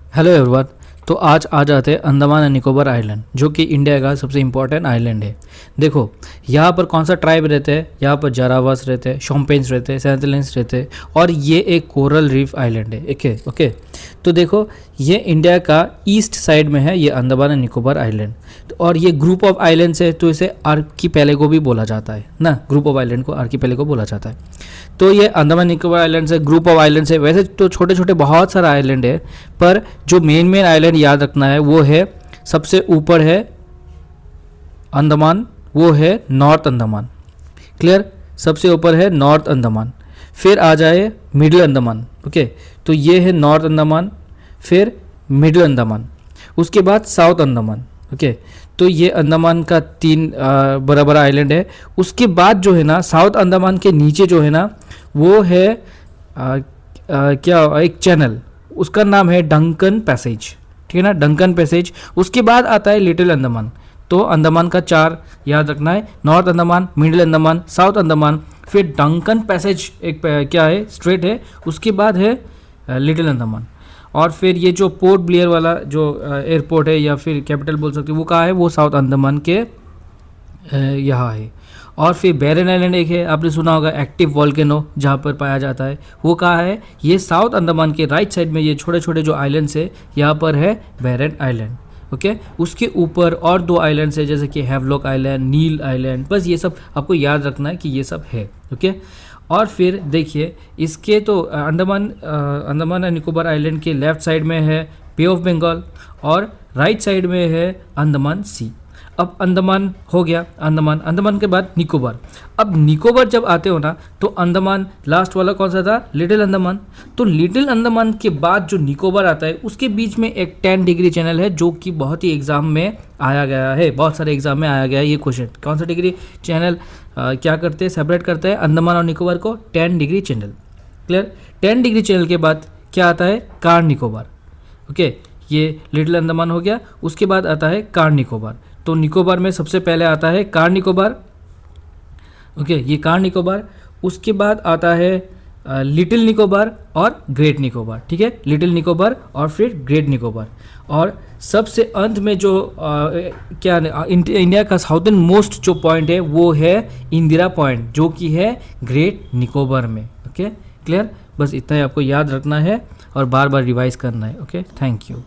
Hello everyone. तो आज आ जाते हैं अंडमान एंड निकोबार आइलैंड, जो कि इंडिया का सबसे इम्पोर्टेंट आइलैंड है। देखो यहाँ पर कौन सा ट्राइब रहते हैं, यहाँ पर जारावास रहते हैं, शोम्पेन्स रहते हैं, सेंथलेंस रहते हैं, और ये एक कोरल रीफ आइलैंड है। Okay okay. तो देखो ये इंडिया का ईस्ट साइड में है, ये अंडमान एंड निकोबार आइलैंड। और ये ग्रुप ऑफ आइलैंड्स है, तो इसे आर्कीपेलागो भी बोला जाता है ना। ग्रुप ऑफ आइलैंड को आर्कीपेलागो बोला जाता है। तो ये अंडमान निकोबार आइलैंड्स है, ग्रुप ऑफ आइलैंड्स है। वैसे तो छोटे छोटे बहुत सारा आइलैंड है, पर जो मेन आइलैंड याद रखना है वो है, सबसे ऊपर है अंडमान, वो है नॉर्थ अंडमान। क्लियर? सबसे ऊपर है नॉर्थ अंडमान, फिर आ जाए मिडिल अंडमान। ओके, तो ये है नॉर्थ अंडमान, फिर मिडिल अंडमान, उसके बाद साउथ अंडमान। ओके, तो ये अंडमान का तीन बड़ा बड़ा आइलैंड है। उसके बाद जो है ना, साउथ अंडमान के नीचे जो है ना, वो है क्या, एक चैनल, उसका नाम है डंकन पैसेज। ठीक है ना, डंकन पैसेज। उसके बाद आता है लिटिल अंडमान। तो अंडमान का चार याद रखना है, north Andaman, middle Andaman, south Andaman, फिर डंकन पैसेज एक क्या है, स्ट्रेट है। उसके बाद है लिटिल अंडमान। और फिर ये जो पोर्ट ब्लेयर वाला जो एयरपोर्ट है या फिर कैपिटल बोल सकते हो, वो कहाँ है, वो साउथ अंडमान के यहाँ है। और फिर बैरन आइलैंड एक है, आपने सुना होगा, एक्टिव वॉल्केनो जहाँ पर पाया जाता है, वो कहाँ है, ये साउथ अंडमान के राइट साइड में। ये छोटे छोटे जो आइलैंड्स है, यहाँ पर है बैरन आइलैंड। ओके, उसके ऊपर और दो आइलैंड्स है, जैसे कि हैवलॉक आइलैंड, नील आइलैंड। बस ये सब आपको याद रखना है कि ये सब है। ओके, और फिर देखिए इसके तो अंडमान एंड निकोबार आइलैंड के लेफ्ट साइड में है बे ऑफ बंगाल, और राइट साइड में है अंडमान सी। अब अंडमान हो गया, अंडमान के बाद निकोबार। अब निकोबार जब आते हो ना, तो अंडमान लास्ट वाला कौन सा था, लिटिल अंडमान। तो लिटिल अंडमान के बाद जो निकोबार आता है, उसके बीच में एक 10 डिग्री चैनल है, जो कि बहुत ही एग्जाम में आया गया है, बहुत सारे एग्जाम में आया गया है ये क्वेश्चन। कौन सा डिग्री चैनल क्या करते हैं, सेपरेट करते हैं अंडमान और निकोबार को, 10 degree channel. Clear? 10 degree channel के बाद क्या आता है, कार निकोबार। ओके, ये लिटिल अंडमान हो गया, उसके बाद आता है कार निकोबार। तो निकोबार में सबसे पहले आता है कार निकोबार। ओके, ये कार निकोबार। उसके बाद आता है लिटिल निकोबार और ग्रेट निकोबार। ठीक है, लिटिल निकोबार और फिर ग्रेट निकोबार। और सबसे अंत में जो क्या इंडिया का साउथर्न मोस्ट जो पॉइंट है, वो है इंदिरा पॉइंट, जो कि है ग्रेट निकोबार में। Okay, clear? बस इतना ही आपको याद रखना है और बार बार रिवाइज करना है। Okay, thank you.